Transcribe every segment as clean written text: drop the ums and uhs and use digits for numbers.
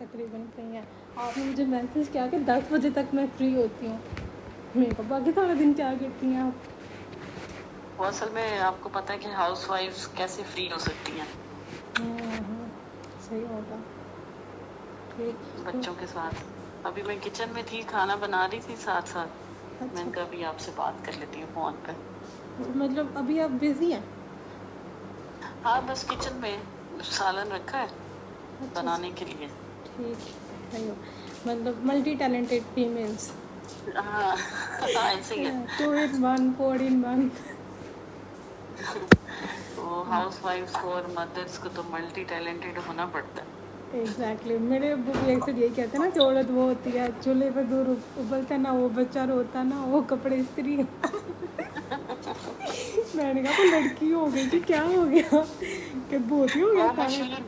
तकरीबन फ्री हैं। आपने मुझे मैसेज किया कि 10 बजे तक मैं फ्री होती हूँ। मेरे को बाकी सारा दिन क्या करती हैं आप? वो असल में आपको पता है कि हाउसवाइफ्स कैसे फ्री हो सकती हैं? सही होगा। ठीक तो बच्चों के साथ। अभी मैं किचन में थी, खाना बना रही थी साथ साथ। अच्छा, मैंने कहा अभी आपसे बात कर लेती हूँ फोन पे। मतलब अभी आप बिजी हैं? हाँ, बस किचन में सालन रखा है अच्छा बनाने के लिए। ठीक, सही हो। मतलब मल्टी टैलेंटेड फीमेल्स। हाँ ऐसे ही है। 2 in 1, 4 in 1। तो हाउसवाइफ्स को और मदर्स को तो मल्टी टैलेंटेड होना पड़ता है। एग्जैक्टली मेरे अब्बू भी अक्सर यही कहते हैं ना कि औरत वो होती है चूल्हे पर दूध उबलता ना, वो बच्चा रोता ना, वो कपड़े इस्त्री। मैंने कहा वो लड़की हो गई कि क्या हो गया कि बहुत ही हो गया वो सारा।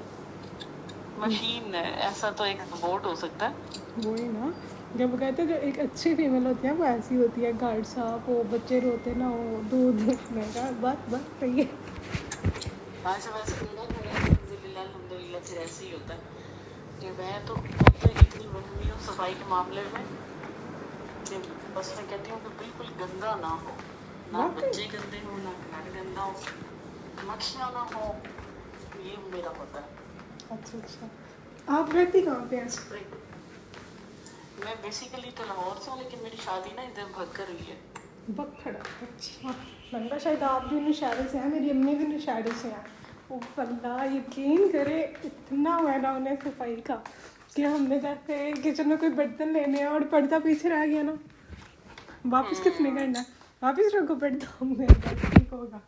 मशीन है, ऐसा तो एक रोबोट हो सकता है। वही ना, जब वो कहते हैं जो एक अच्छी फीमेल होती है वो ऐसी होती है, गार्ड साहब, वो बच्चे रोते ना, वो दूध। मैं कहा बस सही है। हाँ से वैसे मेरा घर है अल्हम्दुलिल्लाह फिर ऐसे ही होता है कि मैं तो खुद तो इतनी बहमी हूँ सफाई के मामले में कि बस मैं कहती हूँ कि बिल्कुल गंदा ना हो, ना वाकई। बच्चे गंदे हो, ना घर गंदा हो, मक्खियाँ ना हो। ये मेरा होता है। अच्छा, आप रहती कहाँ पे हैं? मैं बेसिकली तो लाहौर से हूँ, लेकिन मेरी शादी ना इधर भक्कर हुई है। बखड़ा, अच्छा। मैंने कहा शायद आप भी नौशहरे से हैं, मेरी अम्मी भी नौशहरे से हैं। वो अल्लाह यकीन करे, इतना हुआ ना उन्हें सफाई का कि हमने जैसे किचन में कोई बर्तन लेने हैं और पर्दा पीछे रह गया ना, वापस किसने करना है? वापस रखो पर्दा, हमने कहा ठीक होगा।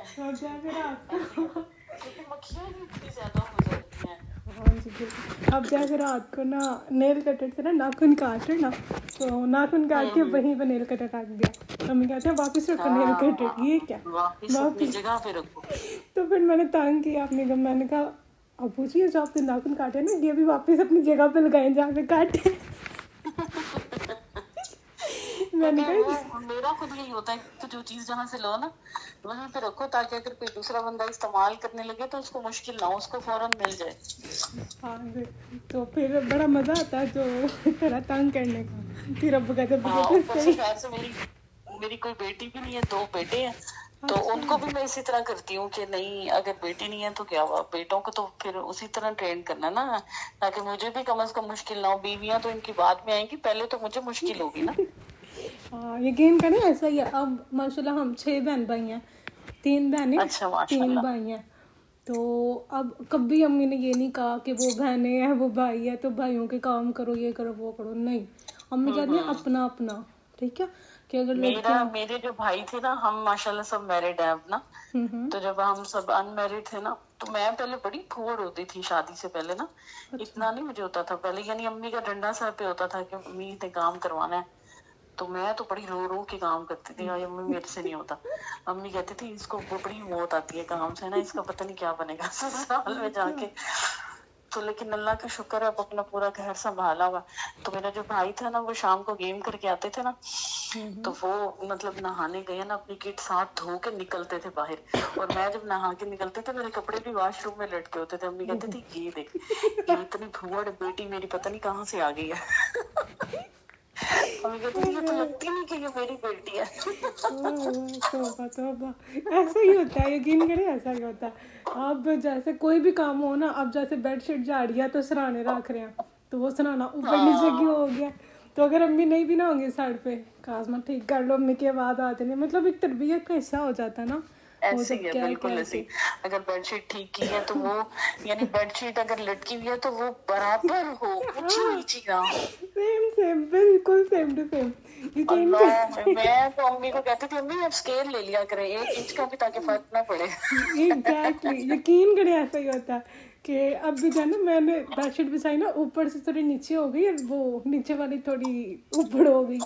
तो जाके रात को क्योंकि मक्खियाँ ही इतनी ज्यादा हो जाती हैं। हाँ जी बिल्कुल। अब जैसे रात को ना नेल कटर से ना नाखून काट रहे ना, तो नाखून काट के वहीं पर नेल कटर रख दिया। मम्मी कहते हैं वापस रखो नेल कटर, ये क्या वापिस अपनी वापस। जगह पे रखो। तो फिर मैंने तंग किया अपने को, मैंने कहा अबू जी ये जो आपने नाखून काटे ना ये भी वापस अपनी जगह पे लगाए जहाँ पे काटे। मैंने क्योंकि कहा वो मेरा खुद यही होता है कि जो चीज जहाँ से लो ना वहीं पे रखो, ताकि अगर कोई दूसरा बंदा इस्तेमाल करने लगे तो उसको मुश्किल ना हो, उसको फौरन मिल जाए। हाँ जी। तो फिर बड़ा मज़ा आता है जो तेरा तंग करने का। फिर अब्बू कहते हाँ, बिल्कुल ऊपर से सही। खैर से मेरी कोई बेटी भी नहीं है, 2 बेटे हैं। तो अच्छा उनको भी मैं इसी तरह करती हूँ कि नहीं, अगर बेटी नहीं है तो क्या हुआ, बेटों को तो फिर उसी तरह ट्रेन करना ना, ताकि मुझे भी कम से कम मुश्किल ना हो। बीवियां तो इनकी बाद में आएंगी, पहले तो मुझे मुश्किल होगी ना। हाँ यकीन करें ऐसा ही है। अब माशाल्लाह हम 6 बहन भाई हैं, 3 बहनें अच्छा 3 माशाल्लाह। भाई हैं। तो अब कभी अम्मी ने ये नहीं कहा कि वो बहनें हैं वो भाई है तो भाइयों के काम करो, ये करो वो करो, नहीं। अम्मी कहती हैं हम्म। अपना अपना, ठीक है, कि अगर लड़कियां। मेरे जो भाई थे ना, हम माशाल्लाह सब मैरिड है अपना। हम्म। तो जब हम सब अनमैरिड थे ना, तो मैं पहले बड़ी फूड होती थी शादी से पहले ना। अच्छा। इतना नहीं मुझे होता था पहले, यानी अम्मी का डंडा सर पे होता था कि अम्मी ने काम करवाना है। तो मैं तो बड़ी रो रो के काम करती थी, और अम्मी मेरे से नहीं होता। अम्मी कहती थी इसको बड़ी मौत आती है काम से ना, इसका पता नहीं क्या बनेगा ससुराल में अच्छा। जाके। तो लेकिन अल्लाह का शुक्र है, अब अपना पूरा घर संभाला हुआ। तो मेरा जो भाई था ना, वो शाम को गेम करके आते थे ना, तो वो मतलब नहाने गए ना, अपनी किट साथ धो के निकलते थे बाहर। और मैं जब नहा के निकलते थे, मेरे कपड़े भी वॉशरूम में लटके होते थे। अम्मी कहती थी ये देख, ये इतनी भुअड़ बेटी मेरी पता नहीं कहाँ से आ गई है। अम्मी कहती थी ये तो लगती नहीं कि ये मेरी बेटी है। तोबा तोबा, ऐसा ही होता है, यकीन करें ऐसा ही होता है। अब जैसे कोई भी काम हो ना, अब जैसे बेडशीट झाड़ी है तो सराहने रख रहे हैं, तो वो सराहना ऊपर नीचे क्यों हो गया। तो अगर अम्मी नहीं भी ना होंगी साइड पे, काजमा ठीक कर लो, अम्मी की आवाज़ आती नहीं, मतलब एक तरबियत का हिस्सा हो जाता है ना वो, ऐसे ही जब है, कह बिल्कुल कह ऐसे के। ही। अगर बेडशीट ठीक की है तो वो, यानी बेडशीट अगर लटकी हुई है तो वो बराबर हो, ऊंची हाँ नीची ना हो। सेम सेम बिल्कुल सेम टू सेम, यकीन अल्लाह, कर। मैं तो अम्मी को कहती थी अम्मी अब स्केल ले लिया करें 1 इंच का भी, ताकि फर्क ना पड़े। एग्जैक्टली यकीन करें ऐसा ही होता है कि अब भी जाना मैंने बेडशीट बिछाई ना, ऊपर से थोड़ी नीचे हो गई और वो नीचे वाली थोड़ी ऊपर हो गई।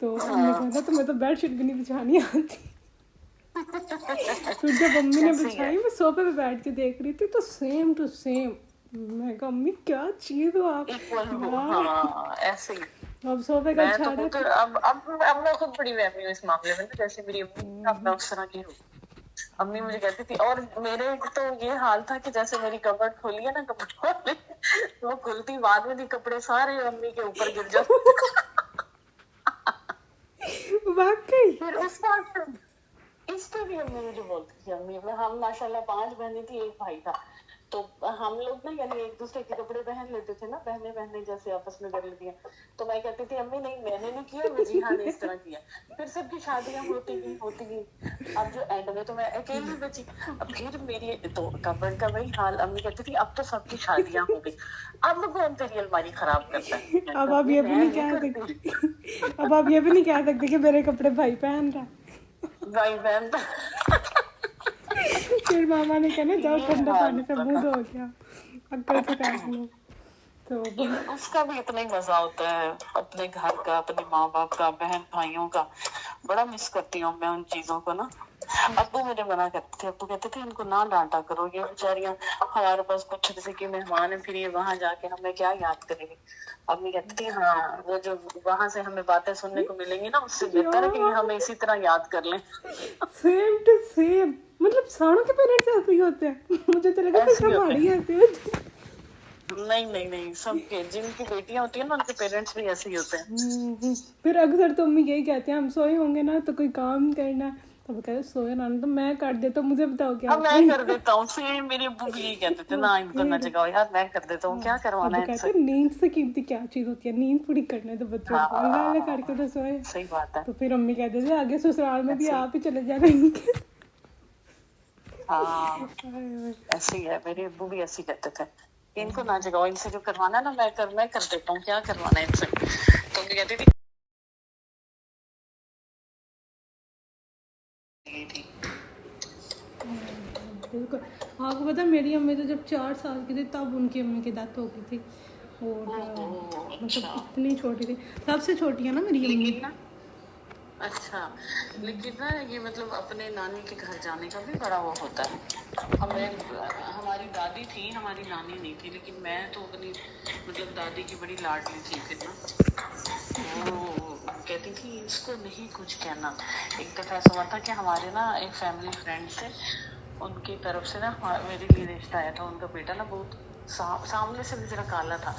तो अम्मी हाँ। कहता तुम्हें तो बेडशीट भी नहीं बिछानी आती। फिर जब अम्मी ने ऐसे ही है। बिछाई, मैं सोफे पे बैठ के देख रही थी तो सेम टू सेम। मैं कहा अम्मी क्या चीज़ हो आप इक्वल हो, यार। हाँ ऐसे ही। अब सोफे का मैं तो झाड़ा। खुद अब मैं खुद बड़ी वहमी हूँ इस मामले में ना, जैसे मेरी अम्मी थी ना, अब मैं उस तरह की हूँ। अम्मी मुझे कहती थी, और मेरे तो ये हाल था कि जैसे मेरी कबर्ड खोली है ना, कबर्ड खोली वो खुलती बाद में थी, कपड़े सारे अम्मी के ऊपर गिर जाते। वाकई फिर उस बात इस पे भी अम्मी मुझे बोलती थी, अम्मी हम माशाल्लाह 5 बहनें थी, एक भाई था, तो हम लोग ना यानी एक दूसरे के कपड़े पहन लेते थे ना, बहने बहने जैसे आपस में कर लेती हैं। तो मैं कहती थी अम्मी नहीं मैंने नहीं किया, वजीहा ने इस तरह किया। फिर सबकी शादियां होती गई। अब जो एंड में तो मैं अकेली बची। अब फिर मेरी तो कपड़ का वही हाल, अम्मी कहती थी अब तो सबकी शादियां हो गई, अब कौन तेरी अलमारी खराब करता है। अब आप ये भी नहीं कह सकते, अब आप ये भी नहीं कह सकते कि मेरे कपड़े भाई पहन रहा है। भाई बहन फिर मामा ने कहना जाओ ये ठंडे हाल पानी से मुंह धो गया, अक्ल से काट लो। तो उसका भी इतना ही मजा होता है, अपने घर का, अपने माँ बाप का, बहन भाइयों का। बड़ा मिस करती हूँ मैं उन चीजों को ना। अब्बू मेरे मना करते थे, अब्बू कहते थे इनको ना डांटा करो, ये बेचारियां हमारे पास कुछ जैसे कि मेहमान है, फिर ये वहां जाके हमें क्या याद करेंगे। अम्मी कहती थी हाँ वो जो वहां से हमें बातें सुनने को मिलेंगी ना, उससे बेहतर है कि ये हमें इसी तरह याद कर लें। सेम टू सेम, मतलब सारों के पेरेंट्स ऐसे ही होते हैं। मुझे तो लगा ऐसे कि ही होते हमारी ऐसे होती है। नहीं सबके जिनकी बेटियां होती है ना उनके पेरेंट्स भी ऐसे ही होते हैं। फिर अक्सर तो मम्मी यही कहते हैं हम सोए होंगे ना तो कोई काम करना है, तो वो कहते सोए ना तो मैं कर देता हूँ, मुझे बताओ क्या। अब मैं कर देता हूँ, सेम मेरे अब्बू भी यही कहते थे ना, इनको न जगाओ यार, मैं कर देता हूँ, क्या करवाना अब है कहते इनसे। हैं नींद से कीमती क्या चीज होती है, नींद पूरी करने तो बच्चों को, अल्लाह अल्लाह करके तो सोए। सही बात है। तो फिर अम्मी कहते थे आगे ससुराल में भी ऐसे आप ही चले जा रहे हाँ हैं। ऐसे ही है, मेरे अब्बू भी ऐसे ही कहते थे कि इनको ना जगाओ, इनसे जो करवाना है ना मैं कर देता हूँ, क्या करवाना है इनसे। तो मैं कहती थी बिल्कुल। आपको पता है मेरी अम्मी तो जब 4 साल की थी तब उनकी अम्मी की डेथ हो गई थी, और मतलब अच्छा इतनी छोटी थी, सबसे छोटी है ना मेरी अम्मी। लेकिन ना अच्छा लेकिन ना ये मतलब अपने नानी के घर जाने का भी बड़ा वो होता है। हमें हमारी दादी थी, हमारी नानी नहीं थी, लेकिन मैं तो अपनी मतलब दादी की बड़ी लाडली थी। फिर ना वो कहती थी इसको नहीं कुछ कहना। एक दफा ऐसा हुआ था कि हमारे ना एक फैमिली फ्रेंड से, उनकी तरफ से ना मेरे लिए रिश्ता आया था, उनका बेटा ना बहुत सामने से भी जरा काला था,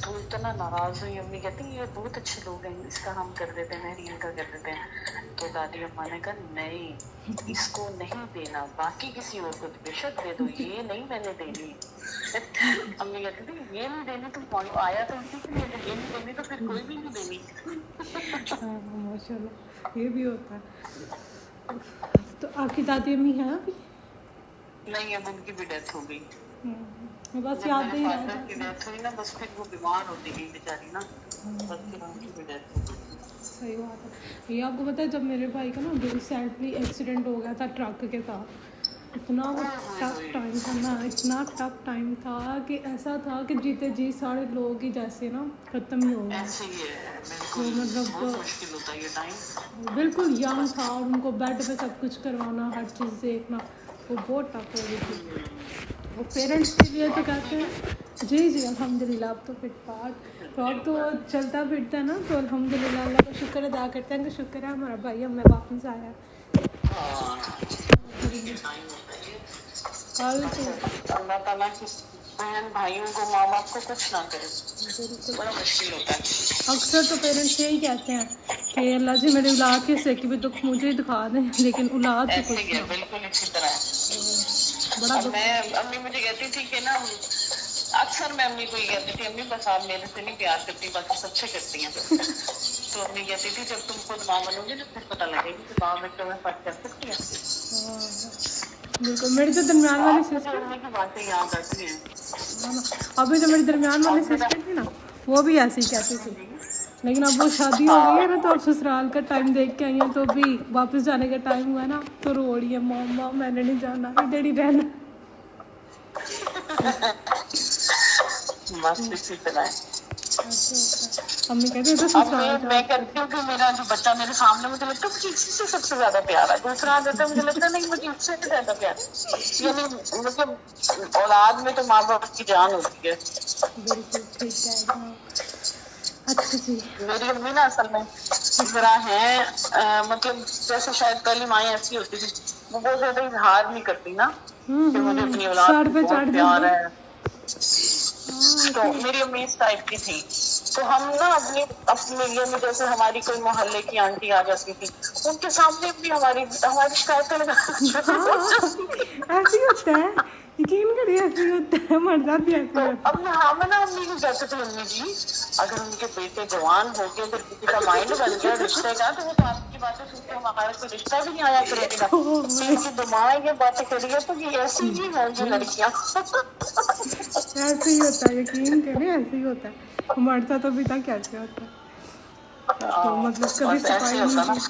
तो इतना नाराज हुई। अम्मी कहती ये बहुत अच्छे लोग हैं, इसका हम कर देते हैं, रील का कर देते हैं। तो दादी अम्मा ने कहा नहीं इसको नहीं देना, बाकी किसी और को बेशक दे दो, ये नहीं मैंने देनी। अम्मी कहती थी ये नहीं देनी, तुम आया तो इसी के लिए, ये नहीं देनी तो फिर कोई भी नहीं देनी। हाँ माशाल्लाह ये भी होता है। तो आपकी दादी अम्मी है अभी? नहीं अब उनकी भी डेथ हो गई। बस जब याद मेरे ही रह फादर की जाती है। डेथ हुई ना, बस फिर वो बीमार होती गई बेचारी ना, बस फिर उनकी भी डेथ हो गई। सही बात है। ये आपको पता है जब मेरे भाई का ना रिसेंटली एक्सीडेंट हो गया था ट्रक के साथ, इतना वो टफ टाइम था ना, इतना टफ टाइम था कि ऐसा था कि जीते जी सारे लोग ही जैसे ना खत्म ही हो गए। ऐसे ही है तो बिल्कुल, मतलब बहुत मुश्किल होता है ये टाइम। बिल्कुल यंग था और उनको बेड पे सब कुछ करवाना, हर चीज़ देखना, वो बहुत टफ हो गई थी। वो पेरेंट्स के लिए तो कहते हैं जी अल्हम्दुलिल्लाह अब तो फिट फाट, तो अब तो चलता फिरता है ना, तो अल्हम्दुलिल्लाह अल्लाह का शुक्र अदा करते हैं कि शुक्र है हमारा भाई हमें वापस आया। कल तो अल्लाह ताला की बहन भाइयों को, माँ बाप को कुछ ना करे, बड़ा मुश्किल होता है। अक्सर तो पेरेंट्स यही कहते हैं कि अल्लाह जी मेरी औलाद के सिक भी दुख मुझे ही दिखा दें, लेकिन औलाद से ऐसे कुछ ही है ना। बिल्कुल इसी तरह है। बड़ा अब दुख। मैं अम्मी मुझे कहती थी कि ना, अक्सर मैं अम्मी को ये कहती थी अम्मी बस आप मेरे से नहीं प्यार करती, बाकी सबसे करती हैं। तो अम्मी कहती थी जब तुम खुद माँ बनोगी ना फिर पता लगेगी कि माँ बेटों में फर्क कर सकती है। बिल्कुल। मेरी जो दरमियान वाली मुझे सिस्टर, अम्मी की बातें याद आती हैं। अभी जो मेरी दरमियान वाली सिस्टर थी ना वो भी ऐसे ही कहती थी, लेकिन अब वो शादी हो गई है ना तो अब ससुराल का टाइम देख के आई है, तो अभी वापस जाने का टाइम हुआ ना तो रो रही है मम्मा मैंने नहीं जाना, इधर ही रहना। बस इसी तरह है। अम्मी कहती है तो अब ससुराल मैं करती हूँ कि मेरा जो बच्चा मेरे सामने, मुझे लगता है मुझे इसी से सबसे ज्यादा प्यार है। दूसरा आ जाता है मुझे लगता है नहीं मुझे इससे भी ज्यादा प्यार, यानी मतलब औलाद में तो माँ बाप की जान होती है। बिल्कुल ठीक है। अच्छा जी। मेरी अम्मी ना असल में जरा है मतलब जैसे शायद पहली माएँ ऐसी होती थी, वो बहुत ज्यादा इजहार नहीं करती ना कि मुझे अपनी औलाद सर से पे बहुत चढ़ प्यार जाते। है। मेरी अम्मी इस टाइप की थी। तो हम ना अपनी अपने एरिया में जैसे हमारी कोई मोहल्ले की आंटी आ जाती थी, उनके सामने भी हमारी हमारी शिकायतें लगा हाँ ऐसे ही होता है, यकीन करिए ऐसे ही होता है, हमारे साथ भी ऐसे तो ही होता अब हम ना अम्मी को कहते थे, अम्मी जी अगर उनके बेटे जवान हो गए, अगर किसी का माइंड बन गया रिश्ते का, तो वो तो आपकी बातें सुनते हमारा कोई रिश्ता भी नहीं आया करेगा। इनकी दिमाग ये बातें करिए तो ये ऐसी ही होंगी लड़कियां। है। ऐसे ही होता है, यकीन करिए ऐसे ही होता है, हमारे साथ अभी तक ऐसे होता है। तो मतलब कभी बस ऐसे सफाई होता ना। नहीं की।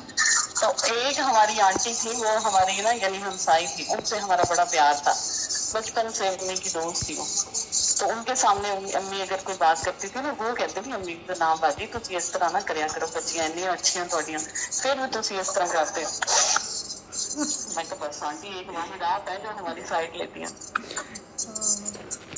तो एक हमारी आंटी थी, वो हमारी ना यानी हमसाई थी, उनसे हमारा बड़ा प्यार था, बचपन से अम्मी की दोस्त थी वो। तो उनके सामने अम्मी अगर कोई बात करती थी ना, वो कहती थी अम्मी का नाम बाजी तुम इस तरह ना करया करो, बच्चियां इन्नी अच्छियां तुहाडियां फिर भी तुम इस तरह करते हो। मैं तो बस आंटी एक वाहिद आप है जो हमारी साइड लेती है।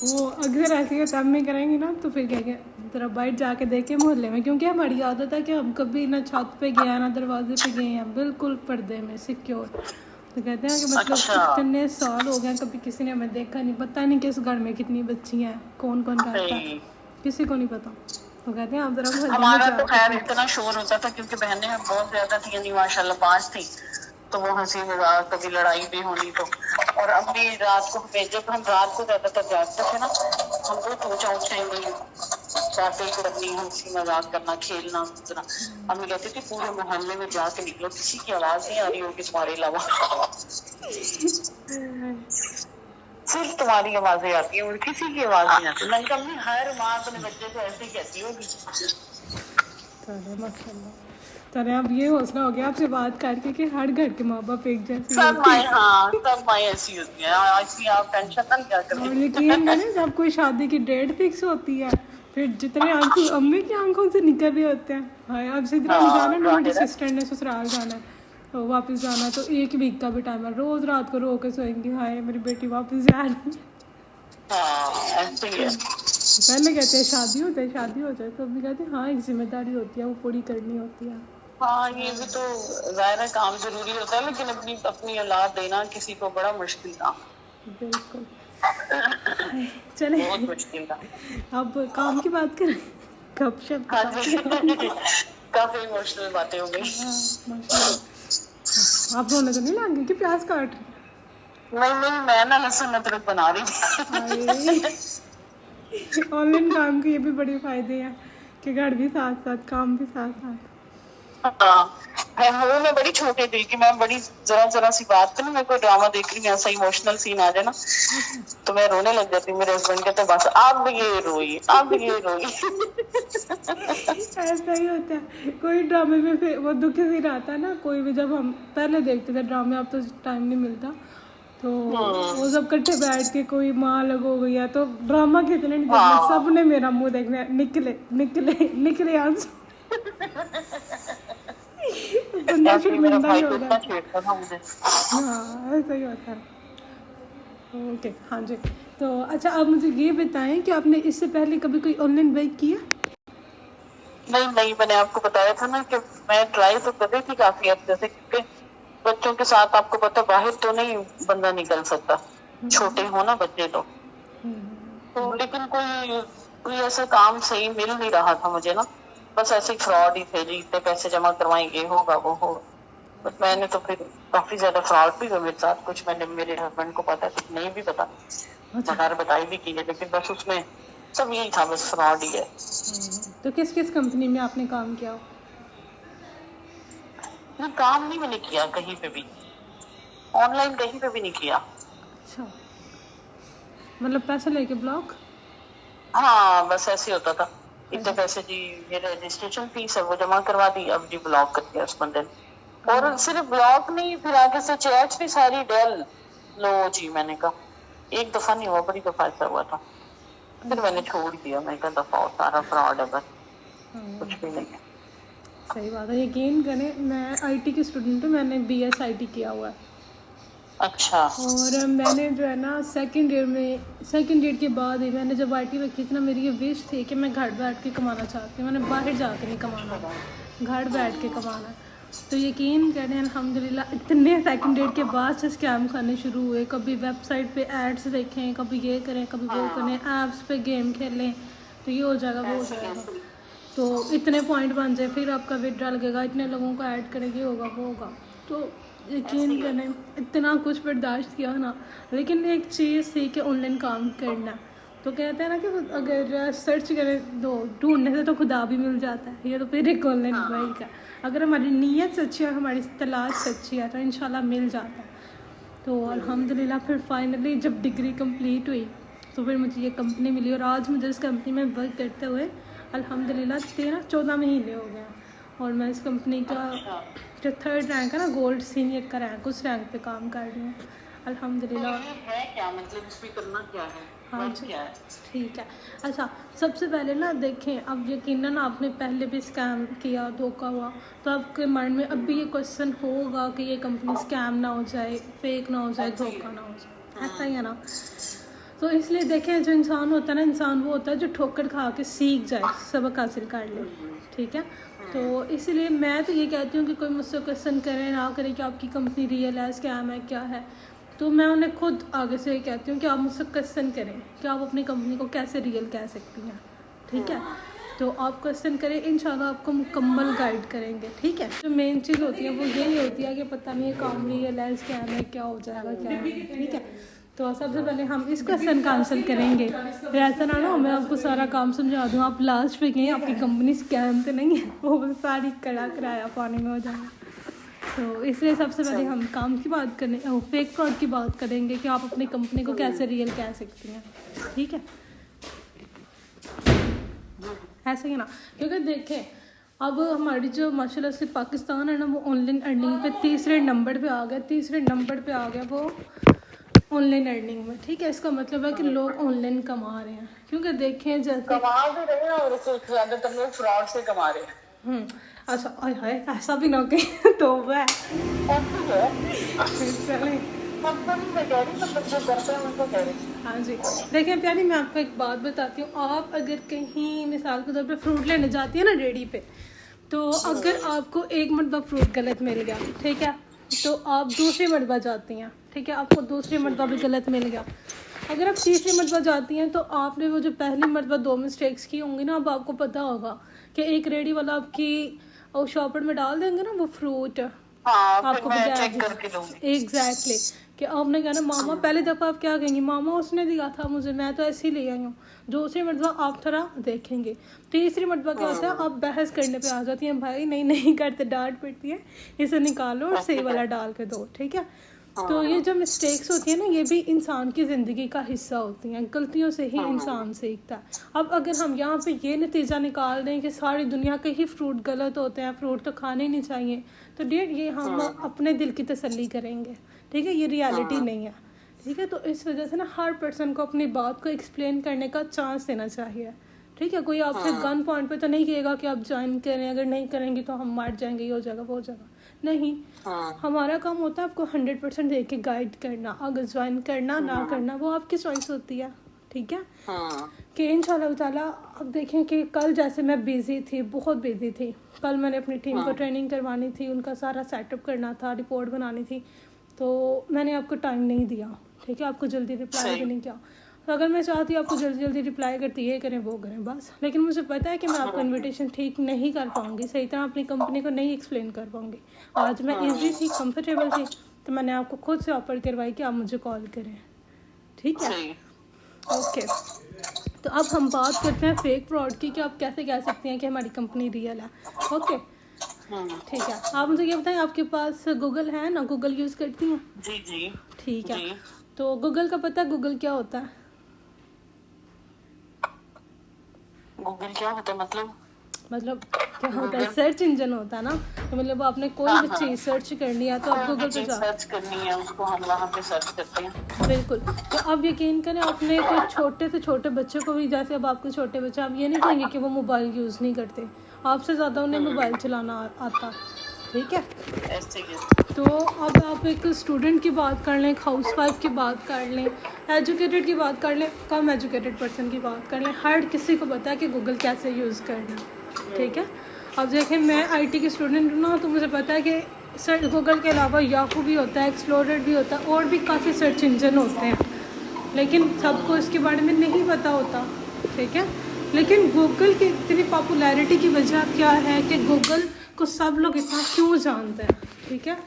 वो अगर ऐसे ही तब करेंगी ना तो फिर कहेंगे जरा बाहर जाके देखे मोहल्ले में, क्योंकि हमारी आदत है कि हम कभी ना छत पे गए ना दरवाजे पे गए हैं, बिल्कुल पर्दे में सिक्योर। तो कहते हैं कि मतलब इतने साल हो गए कभी किसी ने हमें देखा नहीं, पता नहीं किस घर में कितनी बच्चियां हैं, कौन कौन रहता है, किसी को नहीं पता। तो कहते हैं आप जरा मोहल्ले में हमारा तो जाके खैर इतना शोर होता था क्योंकि बहनें हम बहुत ज्यादा थी, यानी माशाल्लाह 5 थी, तो वो हंसी मजाक कभी लड़ाई भी होनी। तो और अम्मी रात को जब हम रात को ज्यादातर जागते थे ना, हम बहुत ऊंचा ऊंचा बातें करनी, हंसी मजाक करना, खेलना कूदना। अम्मी कहती थी पूरे मोहल्ले में जाके निकलो, किसी की आवाज नहीं आ रही होगी तुम्हारे अलावा, सिर्फ तुम्हारी आवाजें आती है और किसी की आवाज नहीं आती। मैंने कहा अम्मी हर माँ अपने बच्चे को ऐसे ही कहती होगी। चलो माशाल्लाह। चले अब ये हौसला हो गया आपसे बात करके कि हर घर के माँ बाप एक जैसे सब माए, हाँ सब माए ऐसी होती है, ऐसी आप टेंशन ना क्या और करें। यकीन करें जब कोई शादी की डेट फिक्स होती है, फिर जितने आंसू अम्मी की आंखों से निकल रहे होते हैं, हाय अब सिद्धरा जाना ना, मेरी सिस्टर ने ससुराल जाना है तो वापस जाना, तो 1 वीक का भी टाइम है, रोज रात को रो के सोएंगी हाय मेरी बेटी वापस जा रही है। ऐसे ही है। पहले कहते हैं शादी हो जाए, तो अभी कहते हैं हाँ एक जिम्मेदारी होती है वो पूरी करनी होती है। हाँ ये भी तो जाहिर है काम जरूरी होता है, लेकिन अपनी अपनी औलाद देना किसी को बड़ा मुश्किल था। बिल्कुल। चले बहुत मुश्किल था। अब काम की बात करें, गपशप। हाँ जी काफी इमोशनल बातें हो गई। आप रोने तो नहीं लगे कि प्याज काट रही? नहीं मैं ना लहसुन अदरक बना रही थी। ऑनलाइन काम के ये भी बड़े फायदे हैं कि घर भी साथ साथ काम भी साथ साथ। हाँ मैं बड़ी छोटे दिल की, मैं बड़ी जरा सी बात पे ना मैं कोई ड्रामा देख रही हूँ, ऐसा इमोशनल सीन आ जाए ना तो मैं रोने लग जाती हूँ। मेरे हस्बैंड कहते बस अब ये रोई अब ये रोई। ऐसा ही होता है, कोई ड्रामे में फिर वो दुखी सीन आता है ना, कोई भी जब हम पहले देखते थे ड्रामे, अब तो टाइम नहीं मिलता, तो वो सब इकट्ठे बैठ के कोई माँ लगो गई है तो ड्रामा कितने नहीं देखना, सबने मेरा मुंह देखना, निकले निकले निकले आंसू। बंदा शर्मिंदा ही होगा। हाँ ऐसा ही होता है। ओके हाँ जी। तो अच्छा आप मुझे ये बताएं कि आपने इससे पहले कभी कोई ऑनलाइन बाइक किया? नहीं मैंने आपको बताया था ना कि मैं ट्राई तो कर रही थी काफी अर्से से, क्योंकि बच्चों के साथ आपको पता बाहर तो नहीं बंदा निकल सकता, छोटे हो ना बच्चे तो लेकिन कोई ऐसा काम सही मिल नहीं रहा था मुझे ना, बस ऐसे फ्रॉड ही थे जी, इतने पैसे जमा करवाएंगे होगा वो होगा, बट मैंने तो फिर काफी ज्यादा फ्रॉड भी हुआ मेरे साथ, कुछ मैंने मेरे हस्बैंड को पता कुछ नहीं भी पता, बगैर बताई भी की है, लेकिन बस उसमें सब यही था, बस फ्रॉड ही है। तो किस किस कंपनी में आपने काम किया? काम नहीं मैंने किया कहीं पे भी, ऑनलाइन कहीं पे भी नहीं किया। अच्छा मतलब पैसे लेके ब्लॉक? हाँ बस ऐसे होता था, इतने पैसे जी ये रजिस्ट्रेशन फीस है वो जमा करवा दी, अब जी ब्लॉक कर दिया उस बंदे ने, और सिर्फ ब्लॉक नहीं फिर आगे से चैट्स भी सारी डेल लो जी। मैंने कहा एक दफा नहीं हुआ, बड़ी दफा ऐसा हुआ था, फिर मैंने छोड़ दिया, मैं कहा दफा सारा फ्रॉड है बस, कुछ भी नहीं है। सही बात है, यकीन करें मैं आईटी की स्टूडेंट हूँ, मैंने बीएस आईटी किया हुआ है। अच्छा। और मैंने जो है ना सेकंड ईयर के बाद ही मैंने जब आईटी रखी थी ना, मेरी ये विश थी कि मैं घर बैठ के कमाना चाहती हूँ, मैंने बाहर जाके नहीं कमाना, घर बैठ के कमाना। तो यकीन करें अल्हम्दुलिल्लाह इतने सेकंड डेट के बाद से स्कैम करने शुरू हुए। कभी वेबसाइट पे एड्स देखें, कभी ये करें, कभी वो करें, ऐप्स पे गेम खेलें तो ये हो जाएगा, वो हो जाएगा, तो इतने पॉइंट बन जाए, फिर आपका विड्रा लगेगा, इतने लोगों को ऐड करेंगे, होगा वो होगा। तो यकीन करें इतना कुछ बर्दाश्त किया ना, लेकिन एक चीज़ थी कि ऑनलाइन काम करना। तो कहते हैं ना कि अगर सर्च करें तो ढूंढने से तो खुदा भी मिल जाता है, ये तो फिर एक ऑनलाइन मोबाइल का। अगर हमारी नीयत सच्ची है, हमारी तलाश सच्ची है, तो इंशाल्लाह मिल जाता है। तो अल्हम्दुलिल्लाह फिर फाइनली जब डिग्री कंप्लीट हुई तो फिर मुझे ये कंपनी मिली, और आज मुझे इस कंपनी में वर्क करते हुए अल्हम्दुलिल्लाह 13-14 महीने हो गए। और मैं इस कंपनी का जो 3rd रैंक है ना, गोल्ड सीनियर का रैंक, उस रैंक पे काम कर रही हूँ अल्हम्दुलिल्लाह। है क्या मतलब इसमें करना क्या है? हाँ वर्क जी, क्या है? ठीक है। अच्छा, सबसे पहले ना देखें, अब यकीनन आपने पहले भी स्कैम किया, धोखा हुआ, तो आपके माइंड में अब भी ये क्वेश्चन होगा कि ये कंपनी स्कैम ना हो जाए, फेक ना हो जाए, धोखा ना हो जाए, ऐसा ही है ना। तो इसलिए देखें, जो इंसान होता है ना, इंसान वो होता है जो ठोकर खा के सीख जाए, सबक हासिल कर ले, ठीक है। तो इसलिए मैं तो ये कहती हूँ कि कोई मुझसे क्वेश्चन करे ना करे कि आपकी कंपनी रियल है, स्कैम है, क्या है, तो मैं उन्हें खुद आगे से ये कहती हूँ कि आप मुझसे क्वेश्चन करें कि आप अपनी कंपनी को कैसे रियल कह सकती हैं, ठीक है। तो आप क्वेश्चन करें, इंशाल्लाह आपको मुकम्मल गाइड करेंगे, ठीक है। जो मेन चीज़ होती है वो यही होती है कि पता नहीं है काम रियल है, स्कैम है, क्या हो जाएगा, क्या है, ठीक है। तो सबसे पहले हम इस क्वेश्चन का आंसर करेंगे, फिर ऐसा ना हो मैं आपको सारा काम समझा दूँ, आप लास्ट पे कहें आपकी कंपनी स्कैम तो नहीं है, वो सारी कड़ा कराया पानी में हो जाएगा। तो इसलिए सबसे पहले हम काम की बात करें, फेक फ्रॉड की बात करेंगे कि आप अपनी कंपनी को कैसे रियल कह सकती हैं, ठीक है। ऐसे ही ना, क्योंकि देखें अब हमारी जो माशाल्लाह से पाकिस्तान है ना, वो ऑनलाइन अर्निंग पे 3रे नंबर पे आ गया, 3रे नंबर पे आ गया वो ऑनलाइन अर्निंग में, ठीक है। इसका मतलब है कि लोग ऑनलाइन कमा रहे हैं, क्योंकि देखें जैसे कमा भी रहे हैं और कुछ ज्यादातर लोग फ्रॉड से कमा रहे हैं। अच्छा, आय हाय, ऐसा भी ना कहीं तो वह चले। हाँ जी, देखिए प्यारी, मैं आपको एक बात बताती हूँ। आप अगर कहीं मिसाल के तौर पे फ्रूट लेने जाती है ना रेडी पे, तो अगर आपको एक मरतबा फ्रूट गलत मिल गया, ठीक है, तो आप दूसरी मरतबा जाती हैं, ठीक है, आपको दूसरी मरतबा भी गलत मिल गया। अगर आप तीसरी मरतबा जाती हैं तो आपने वो जो पहली मरतबा 2 मिस्टेक्स की होंगी ना, अब आपको पता होगा कि एक रेडी वाला आपकी और शॉपर में डाल देंगे ना वो फ्रूट, आपको एग्जैक्टली कि आपने कहना मामा, पहली दफ़ा आप क्या कहेंगी, मामा उसने दिया था मुझे, मैं तो ऐसे ही ले आई हूँ। दूसरी मरतबा आप थोड़ा देखेंगे, तीसरी मरतबा क्या होता है, आप बहस करने पे आ जाती हैं, भाई नहीं करते, डांट पड़ती है, इसे निकालो और सही वाला डाल के दो, ठीक है। तो ये जो मिस्टेक्स होती है ना, ये भी इंसान की ज़िंदगी का हिस्सा होती हैं, गलतियों से ही इंसान सीखता है। अब अगर हम यहाँ पे ये नतीजा निकाल दें कि सारी दुनिया के ही फ्रूट गलत होते हैं, फ्रूट तो खाने नहीं चाहिए, तो डेट ये हम अपने दिल की तसल्ली करेंगे, ठीक है, ये रियलिटी नहीं है, ठीक है। तो इस वजह से ना हर पर्सन को अपनी बात को एक्सप्लेन करने का चांस देना चाहिए, ठीक है। कोई आपसे गन पॉइंट पे तो नहीं कहेगा कि आप ज्वाइन करें, अगर नहीं करेंगे तो हम मार जाएंगे, ये हो जाएगा, वो हो जाएगा, नहीं। हमारा काम होता है आपको 100% दे के गाइड करना, अगर ज्वाइन करना ना करना वो आपकी चॉइस होती है, ठीक है। कि इंशाल्लाह ताला अब देखें कि कल जैसे मैं बिज़ी थी, बहुत बिज़ी थी, कल मैंने अपनी टीम को ट्रेनिंग करवानी थी, उनका सारा सेटअप करना था, रिपोर्ट बनानी थी, तो मैंने आपको टाइम नहीं दिया, ठीक है, आपको जल्दी रिप्लाई भी नहीं किया। तो अगर मैं चाहती आपको जल्दी रिप्लाई करती, ये करें वो करें बस, लेकिन मुझे पता है कि मैं आपको इनविटेशन ठीक नहीं कर पाऊंगी, सही तरह अपनी कंपनी को नहीं एक्सप्लेन कर पाऊंगी। आज मैं इजी थी, कंफर्टेबल थी, तो मैंने आपको खुद से ऑफर करवाई कि आप मुझे कॉल करें, ठीक है, ओके। तो अब हम बात करते हैं फेक फ्रॉड की, कि आप कैसे कह सकती हैं कि हमारी कंपनी रियल है, ओके, ठीक है। आप मुझे ये बताएं, आपके पास गूगल है ना, गूगल यूज़ करती हैं? जी, ठीक है। तो गूगल का पता है गूगल क्या होता है? गूगल क्या होता है मतलब क्या होता है, सर्च इंजन होता है ना, तो मतलब आपने कोई भी चीज़ सर्च करनी है तो आप गूगल पे सर्च करनी है, उसको हम वहाँ पे सर्च करते हैं, बिल्कुल। तो अब यकीन करें, आपने कोई छोटे से छोटे बच्चे को भी, जैसे अब आपके छोटे बच्चे, आप ये नहीं कहेंगे कि वो मोबाइल यूज़ नहीं करते, आपसे ज़्यादा उन्हें मोबाइल चलाना आता, ठीक है। तो अब आप एक स्टूडेंट की बात कर लें, एक हाउसवाइफ की बात कर लें, एजुकेटेड की बात कर लें, कम एजुकेटेड पर्सन की बात कर लें, हर किसी को पता है कि गूगल कैसे यूज़ करना, ठीक है। अब देखें मैं आईटी की स्टूडेंट हूँ ना, तो मुझे पता है कि सर्च गूगल के अलावा याहू भी होता है, एक्सप्लोरर भी होता है, और भी काफ़ी सर्च इंजन होते हैं, लेकिन सबको इसके बारे में नहीं पता होता, ठीक है। लेकिन गूगल की इतनी पॉपुलैरिटी की वजह क्या है कि गूगल को सब लोग इतना क्यों जानते हैं, ठीक है।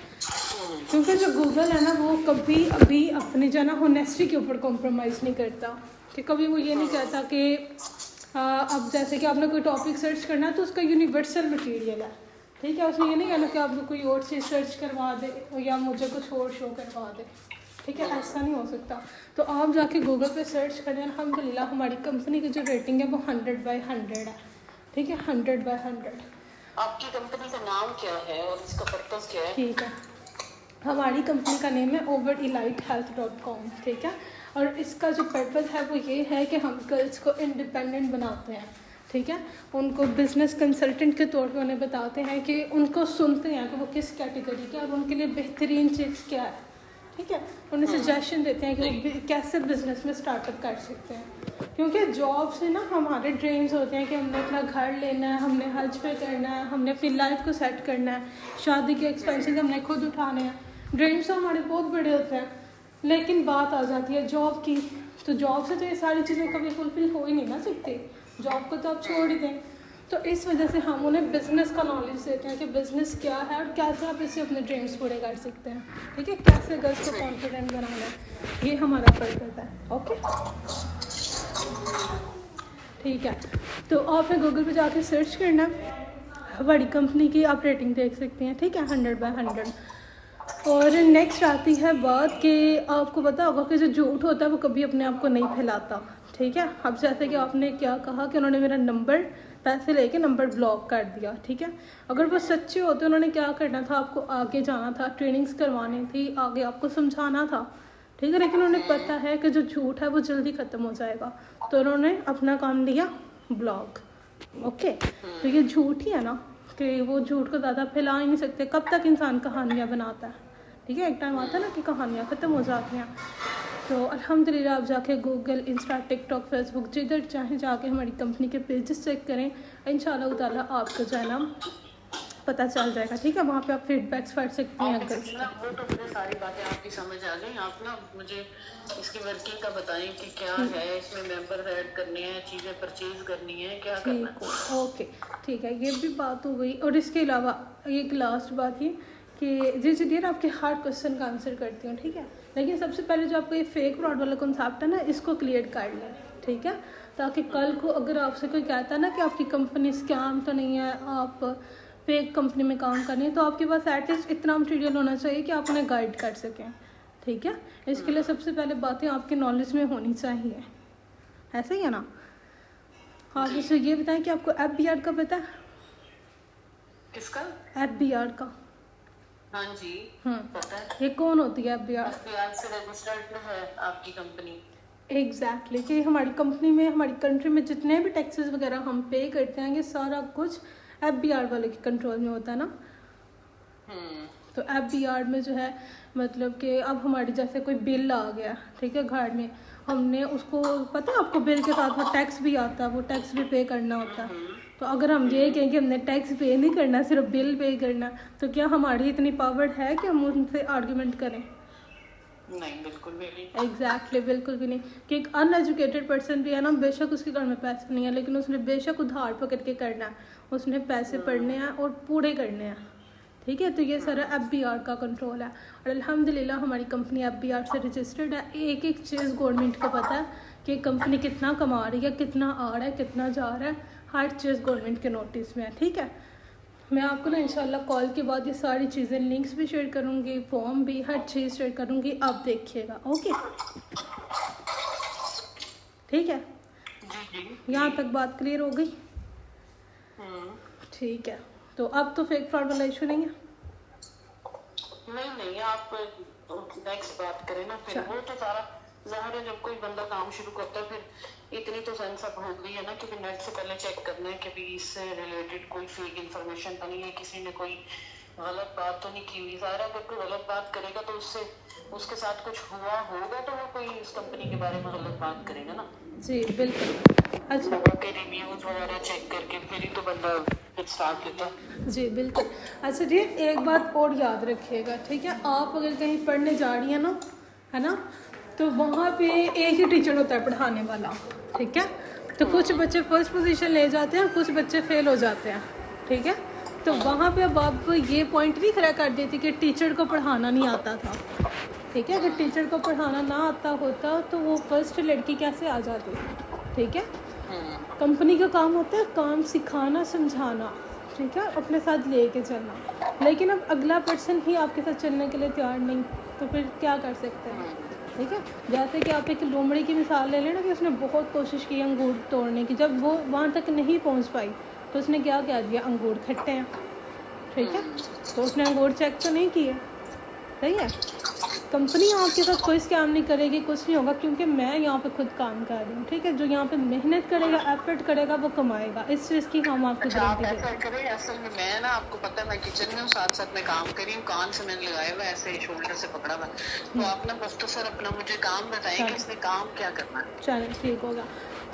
क्योंकि जो गूगल है ना वो कभी अभी अपनी जो है ना होनेस्टी के ऊपर कॉम्प्रोमाइज़ नहीं करता, कि कभी वो ये नहीं कहता कि अब जैसे कि आपने कोई टॉपिक सर्च करना है तो उसका यूनिवर्सल मटेरियल है, ठीक है। उसने ये नहीं कहना कि आपको कोई और चीज़ सर्च करवा दे या मुझे कुछ और शो करवा दे, ठीक है, ऐसा नहीं हो सकता। तो आप जाके गूगल पे सर्च करें, अल्हम्दुलिल्लाह हमारी कंपनी की जो रेटिंग है वो 100/100 है, ठीक है, 100/100। आपकी कंपनी का नाम क्या है और इसका पर्पस क्या है? ठीक है, हमारी कंपनी का नेम है overelitehealth.com, ठीक है। और इसका जो पर्पस है वो ये है कि हम गर्ल्स को इंडिपेंडेंट बनाते हैं, ठीक है। उनको बिजनेस कंसल्टेंट के तौर पे उन्हें बताते हैं कि उनको सुनते हैं कि वो किस कैटेगरी के, और उनके लिए बेहतरीन चीज़ क्या है, ठीक है। उन्हें सजेशन देते हैं कि वो कैसे बिजनेस में स्टार्टअप कर सकते हैं, क्योंकि जॉब से ना हमारे ड्रीम्स होते हैं कि हमने अपना घर लेना है, हमने हज पे करना है, हमने अपनी लाइफ को सेट करना है, शादी के एक्सपेंसेस हमने खुद उठाने हैं। ड्रीम्स तो हमारे बहुत बड़े होते हैं, लेकिन बात आ जाती है जॉब की, तो जॉब से तो ये सारी चीज़ें कभी फुलफिल हो ही नहीं ना सकती, जॉब को तो आप छोड़ ही दें। तो इस वजह से हम उन्हें बिज़नेस का नॉलेज देते हैं कि बिज़नेस क्या है और कैसे आप इससे अपने ड्रीम्स पूरे कर सकते हैं, ठीक है, कैसे गर्ल्स को कॉन्फिडेंट बनाना है, ये हमारा पर्पस है। ओके, ठीक है। तो आपने गूगल पे जाके सर्च करना, हमारी कंपनी की आप रेटिंग देख सकते हैं, ठीक है, 100/100। और नेक्स्ट आती है बात कि आपको पता होगा कि जो झूठ होता है वो कभी अपने आप को नहीं फैलाता, ठीक है। अब जैसे कि आपने क्या कहा कि उन्होंने मेरा नंबर पैसे लेके नंबर ब्लॉक कर दिया, ठीक है। अगर वो सच्चे होते उन्होंने क्या करना था, आपको आगे जाना था, ट्रेनिंग्स करवानी थी, आगे आपको समझाना था, ठीक है। लेकिन उन्हें पता है कि जो झूठ है वो जल्दी ख़त्म हो जाएगा, तो उन्होंने अपना काम लिया ब्लॉक। ओके, तो ये झूठ ही है ना, कि वो झूठ को ज़्यादा फैला ही नहीं सकते। कब तक इंसान कहानियाँ बनाता है, ठीक है, एक टाइम आता है ना कि कहानियाँ ख़त्म हो जाती हैं। तो अल्हम्दुलिल्लाह आप जाके गूगल, इंस्टा, टिकटॉक, फेसबुक जिधर चाहें जाके हमारी कंपनी के पेजेस चेक करें, इंशाल्लाह ताला आपको जो है ना पता चल जाएगा, ठीक है। वहाँ पे आप फीडबैक्स पढ़ सकती हैं। अगर वो तो मुझे सारी बातें आपकी समझ आ गई, आप ना मुझे इसकी वर्किंग का बताएं कि क्या है, इसमें मेंबर ऐड करने हैं, चीज़ें परचेज करनी है, क्या करना है। ओके, ठीक है, ये भी बात हो गई। और इसके अलावा एक लास्ट बात ये कि जी डियर आपके हर क्वेश्चन का आंसर करती हूँ, ठीक है। लेकिन सबसे पहले जो आपको ये फेक फ्रॉड वाला कॉन्सेप्ट है ना, इसको क्लियर कर लें, ठीक है, ताकि कल को अगर आपसे कोई कहता है ना कि आपकी कंपनी स्कैम तो नहीं है, आप फेक कंपनी में काम कर रहे हैं, तो आपके पास एटलीस्ट इतना मटीरियल होना चाहिए कि आप उन्हें गाइड कर सकें, ठीक है। इसके लिए सबसे पहले बातें आपके नॉलेज में होनी चाहिए, ऐसा ही है ना। आप मुझे ये बताएं कि आपको FBR का पता है? किसका? FBR का। हाँ जी, पता है। ये कौन होती है FBR? FBR से रजिस्टर्ड है आपकी कंपनी। एग्जैक्टली कि हमारी कंपनी में, हमारी कंट्री में जितने भी टैक्सेस वगैरह हम पे करते हैं, ये सारा कुछ FBR वाले के कंट्रोल में होता है ना। तो FBR में जो है मतलब कि अब हमारे जैसे कोई बिल आ गया, ठीक है, घर में, हमने उसको पता है आपको बिल के साथ वो टैक्स भी आता है, वो टैक्स भी पे करना होता है। तो अगर हम ये कहें कि हमने टैक्स पे नहीं करना, सिर्फ बिल पे करना, तो क्या हमारी इतनी पावर है कि हम उनसे आर्ग्यूमेंट करें? नहीं, बिल्कुल भी नहीं। एग्जैक्टली बिल्कुल भी नहीं। कि एक अनएजुकेटेड पर्सन भी है ना, बेशक उसके घर में पैसे नहीं है, लेकिन उसने बेशक उधार पकड़ के करना है, उसने पैसे पढ़ने हैं और पूरे करने हैं, ठीक है। तो ये सारा FBR का कंट्रोल है, और अल्हम्दुलिल्लाह हमारी कंपनी FBR से रजिस्टर्ड है। एक एक चीज़ गवर्नमेंट को पता है कि कंपनी कितना कमा रही है, कितना आ रहा है, कितना जा रहा है, हर चीज़ गवर्नमेंट के नोटिस में है, ठीक है। मैं आपको ना इंशाल्लाह कॉल के बाद ये सारी चीज़ें, लिंक्स भी शेयर करूँगी, फॉर्म भी, हर चीज़ शेयर करूँगी, आप देखिएगा, ओके, ठीक है। यहाँ तक बात क्लियर हो गई? ठीक है, तो अब तो फेक फ्रॉड वाला इशू नहीं है। नहीं, आप नेक्स्ट बात करें ना, फिर वो तो सारा ज़ाहिर है, जब कोई बंदा काम शुरू करता है फिर इतनी तो सेंस अप हो गई है ना कि नेट से पहले चेक करना है कि भी इससे रिलेटेड कोई फेक इन्फॉर्मेशन तो नहीं है, किसी ने कोई गलत बात तो नहीं की हुई। ज़ाहिर है अगर कोई गलत बात करेगा तो उससे उसके साथ कुछ हुआ होगा, तो वो कोई इस कंपनी के बारे में गलत बात करेगा ना। जी बिल्कुल। अच्छा, लोगों के रिव्यूज वगैरह चेक करके फिर ही तो बंदा फिर स्टार्ट लेता। जी बिल्कुल। अच्छा जी, एक बात और याद रखिएगा, ठीक है, आप अगर कहीं पढ़ने जा रही हैं ना, है ना, तो वहाँ पे एक ही टीचर होता है पढ़ाने वाला, ठीक है। तो कुछ बच्चे फर्स्ट पोजीशन ले जाते हैं, कुछ बच्चे फेल हो जाते हैं, ठीक है। तो वहाँ पे अब आप ये पॉइंट नहीं खड़ा कर देती कि टीचर को पढ़ाना नहीं आता था, ठीक है। अगर टीचर को पढ़ाना ना आता होता तो वो फर्स्ट लड़की कैसे आ जाती, ठीक है। कंपनी का काम होता है काम सिखाना समझाना, ठीक है, अपने साथ लेके चलना। लेकिन अब अगला पर्सन ही आपके साथ चलने के लिए तैयार नहीं, तो फिर क्या कर सकते हैं, ठीक है। जैसे कि आप एक लोमड़ी की मिसाल ले लेना कि उसने बहुत कोशिश की अंगूर तोड़ने की, जब वो वहाँ तक नहीं पहुँच पाई तो उसने क्या कह दिया, अंगूर खट्टे हैं, ठीक है। तो उसने अंगूर चेक तो नहीं किए, सही है। कंपनी आपके साथ कोई स्कैम नहीं करेगी, कुछ नहीं होगा, क्योंकि मैं यहाँ पे खुद काम कर रही हूँ, ठीक है। जो यहाँ पे मेहनत करेगा, एफर्ट करेगा, वो कमाएगा, इस चीज़ की हम आपको अच्छा, आप गारंटी ऐसा देते करें, असल में मैं ना, आपको पता है मैं किचन में हूँ, साथ साथ मैं काम कर रही हूँ, कान से मैंने लगाया हुआ ऐसे शोल्डर से पकड़ा हुआ, तो आप ना मुख्तसर अपना मुझे काम बताएं कि इसमें काम क्या करना है। चलें, ठीक होगा,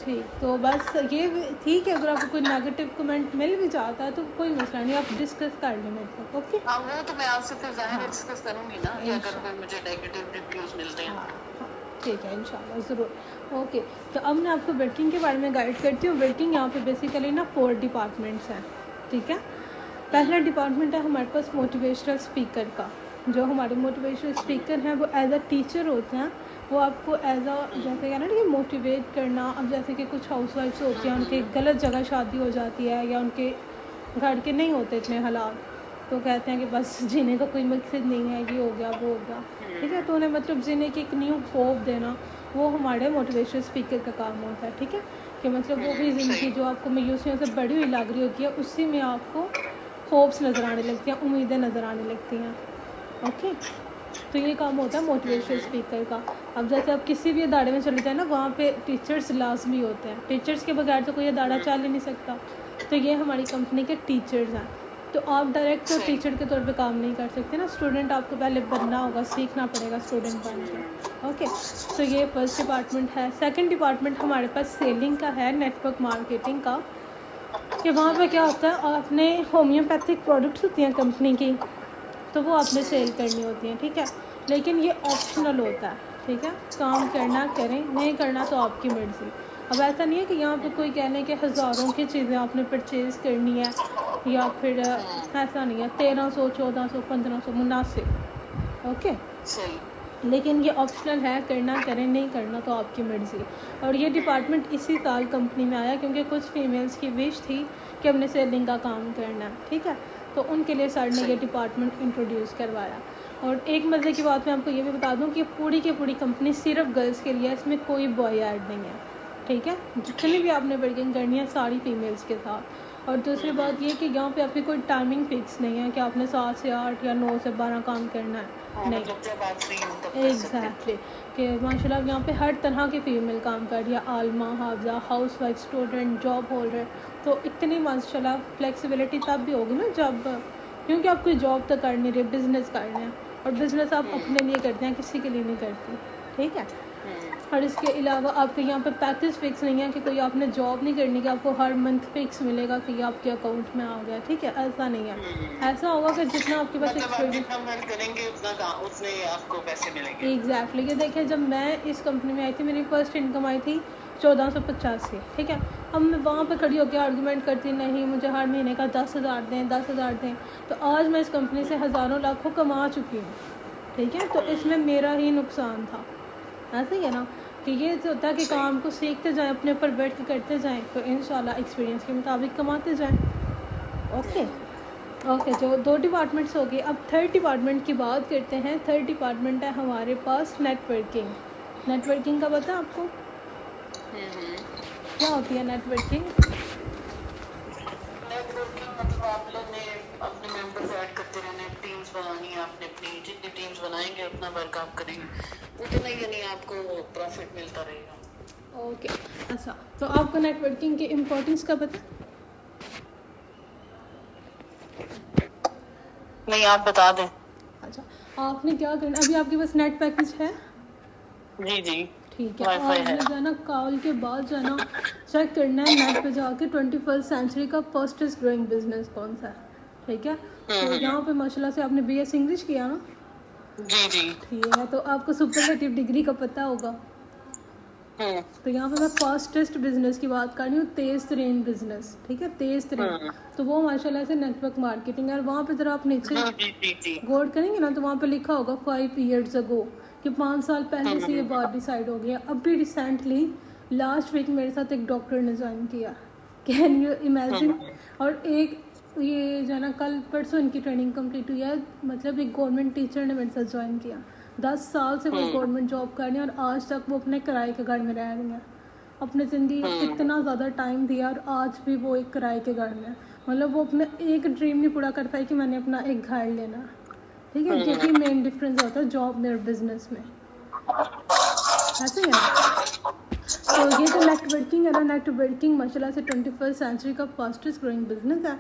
ठीक। तो बस ये ठीक है, अगर आपको कोई नेगेटिव कमेंट मिल भी जाता है तो कोई मसला नहीं, आप डिस्कस कर लें मेरे साथ, ओके। हाँ, वो तो मैं आपसे फिर जाहिर डिस्कस करूंगी ना कि अगर कोई मुझे नेगेटिव रिव्यूज मिलते हैं। हाँ, ठीक है, इंशाल्लाह ज़रूर, ओके। तो अब मैं आपको वर्किंग के बारे में गाइड करती हूँ। वर्किंग यहाँ पे बेसिकली ना 4 डिपार्टमेंट्स हैं, ठीक है। पहला डिपार्टमेंट है हमारे पास मोटिवेशनल स्पीकर का। जो हमारे मोटिवेशनल स्पीकर हैं वो एज अ टीचर होते हैं, वो आपको एज अ जैसे कहना ना कि मोटिवेट करना। अब जैसे कि कुछ हाउस वाइफ्स होती हैं, उनके गलत जगह शादी हो जाती है या उनके घर के नहीं होते इतने हालात, तो कहते हैं कि बस जीने का कोई मकसद नहीं है, ये हो गया, वो हो गया, ठीक है। तो उन्हें मतलब जीने की एक न्यू होप देना, वो हमारे मोटिवेशनल स्पीकर का काम होता है, ठीक है। कि मतलब वो भी ज़िंदगी जो आपको मायूसियों से बड़ी हुई लग रही होती है, उसी में आपको होप्स नज़र आने लगती हैं, उम्मीदें नज़र आने लगती हैं, ओके। तो ये काम होता है मोटिवेशनल स्पीकर का। अब जैसे आप किसी भी अदारे में चले जाए ना, वहाँ पे टीचर्स लाजमी होते हैं, टीचर्स के बगैर तो कोई अदारा चल ही नहीं सकता। तो ये हमारी कंपनी के टीचर्स हैं। तो आप डायरेक्ट तो टीचर के तौर पे काम नहीं कर सकते ना, स्टूडेंट आपको पहले बनना होगा, सीखना पड़ेगा स्टूडेंट बन के, ओके। तो ये फर्स्ट डिपार्टमेंट है। सेकंड डिपार्टमेंट हमारे पास सेलिंग का है, नेटवर्क मार्केटिंग का। कि वहाँ पे क्या होता है, आपने होम्योपैथिक प्रोडक्ट्स होती हैं कंपनी की, तो वो आपने सेल करनी होती हैं, ठीक है। लेकिन ये ऑप्शनल होता है, ठीक है। काम करना करें, नहीं करना तो आपकी मर्ज़ी। अब ऐसा नहीं है कि यहाँ पे कोई कहने कि हज़ारों की चीज़ें आपने परचेज़ करनी है, या फिर ऐसा नहीं है 1300 1400 1500 मुनासिब, ओके। लेकिन ये ऑप्शनल है, करना करें, नहीं करना तो आपकी मर्ज़ी। और ये डिपार्टमेंट इसी साल कंपनी में आया क्योंकि कुछ फीमेल्स की विश थी कि हमने सेलिंग का काम करना है, ठीक है। तो उनके लिए सर ने ये डिपार्टमेंट इंट्रोड्यूस करवाया। और एक मज़े की बात मैं आपको ये भी बता दूं कि पूरी की पूरी कंपनी सिर्फ गर्ल्स के लिए है, इसमें कोई बॉय ऐड नहीं है, ठीक है। जितनी भी आपने वर्किंग करनी है सारी फीमेल्स के साथ। और दूसरी बात ये कि यहाँ पे आपकी कोई टाइमिंग फिक्स नहीं है कि आपने 7 से 8 या 9 से 12 काम करना है, नहीं। एग्जैक्टली कि माशाल्लाह यहाँ पे हर तरह की फ़ीमेल काम कर रही है, आलमा, हाफजा, housewife, student, job holder. तो इतनी माशाल्लाह फ्लेक्सिबिलिटी तब भी होगी ना जब, क्योंकि आप कोई जॉब तो कर नहीं रहे, बिज़नेस कर रहे हैं, और बिज़नेस आप अपने लिए करते हैं, किसी के लिए नहीं करते, ठीक है। और इसके अलावा आपके यहाँ पे पैकेज फिक्स नहीं है कि कोई आपने जॉब नहीं करनी कि आपको हर मंथ फिक्स मिलेगा कि ये आपके अकाउंट में आ गया, ठीक है। ऐसा नहीं है, ऐसा होगा कि जितना आपके पास एक्सपीरियंस करेंगे उतने आपको पैसे मिलेंगे। एग्जैक्टली कि देखिए, जब मैं इस कंपनी में आई थी मेरी फर्स्ट इनकम आई थी 1485, ठीक है। अब मैं वहाँ पे खड़ी होकर आर्गूमेंट करती, नहीं मुझे हर महीने का 10,000 दें, 10,000 दें। तो आज मैं इस कंपनी से हज़ारों लाखों कमा चुकी हूँ, ठीक है। तो इसमें मेरा ही नुकसान था, ऐसा ही है ना कि ये जो होता है कि काम को सीखते जाएं, अपने ऊपर बैठ के करते जाएं, तो इंशाल्लाह एक्सपीरियंस के मुताबिक कमाते जाएं, ओके। ओके, जो 2 डिपार्टमेंट्स हो गए। अब थर्ड डिपार्टमेंट की बात करते हैं। थर्ड डिपार्टमेंट है हमारे पास नेटवर्किंग। नेटवर्किंग का पता है आपको क्या होती है नेटवर्किंग? मतलब आप लोग ने अपने मेंबर्स ऐड करते रहने, टीम्स बनानी है आपने अपनी, जितनी टीम्स बनाएंगे उतना वर्क आप करेंगे, उतना ही यानी आपको प्रॉफिट मिलता रहेगा, ओके। अच्छा, तो आपको नेटवर्किंग की इम्पोर्टेंस का पता है? नहीं, आप बता दें। अच्छा, आपने क्या करना, अभी आपके पास नेट पैकेज है? जी जी, ठीक है। वाईफाई और है। ये जो है ना कॉल के बाद जो है ना चेक करना है नेट पे जाके 21st सेंचुरी का फर्स्टेस्ट ग्रोइंग बिजनेस कौन सा है, ठीक है। तो यहाँ पे माशाल्लाह से आपने BS इंग्लिश किया ना, जी जी। ठीक है, तो आपको सुपरलेटिव डिग्री का पता होगा। तो यहाँ पे मैं फास्टेस्ट बिजनेस की बात कर रही हूँ, तेज तरीन बिजनेस, ठीक है, तेज तरीन। तो वो माशाल्लाह से नेटवर्क मार्केटिंग है। और वहाँ पे जरा आप नीचे गौर करेंगे ना तो वहाँ पे लिखा होगा 5 years ago, कि 5 साल पहले से ये बात डिसाइड हो गया। अभी रिसेंटली लास्ट वीक मेरे साथ एक डॉक्टर ने ज्वाइन किया, कैन यू इमेजिन। और एक ये जो है ना कल परसों इनकी ट्रेनिंग कंप्लीट हुई है, मतलब एक गवर्नमेंट टीचर ने मेरे साथ ज्वाइन किया। 10 साल से वो गवर्नमेंट जॉब कर रही है और आज तक वो अपने किराए के घर में रह रही हैं। अपने ज़िंदगी में इतना ज़्यादा टाइम दिया और आज भी वो एक किराए के घर में है। मतलब वो अपने एक ड्रीम नहीं पूरा कर पाई कि मैंने अपना एक घर लेना, ठीक है। यही मेन डिफरेंस होता है जॉब में और बिजनेस में, ऐसे ही है ना। तो ये जो नेटवर्किंग है ना, नेटवर्किंग माशाल्लाह से 21st सेंचुरी का फास्टेस्ट ग्रोइंग बिजनेस है।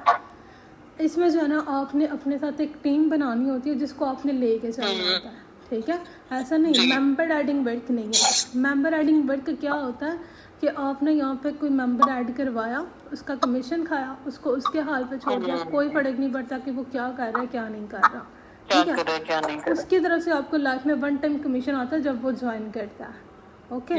इसमें जो है ना आपने अपने साथ एक टीम बनानी होती है जिसको आपने लेके चलना होता है, ठीक है। ऐसा नहीं मेंबर एडिंग वर्क नहीं है। मेंबर एडिंग वर्क क्या होता है कि आपने यहाँ पे कोई मेंबर ऐड करवाया, उसका कमीशन खाया, उसको उसके हाल पे छोड़ दिया, कोई फर्क नहीं पड़ता कि वो क्या कर रहा है क्या नहीं कर रहा, ठीक है। उसकी तरफ से आपको लाइफ में 1 टाइम कमीशन आता है जब वो ज्वाइन करता है, ओके।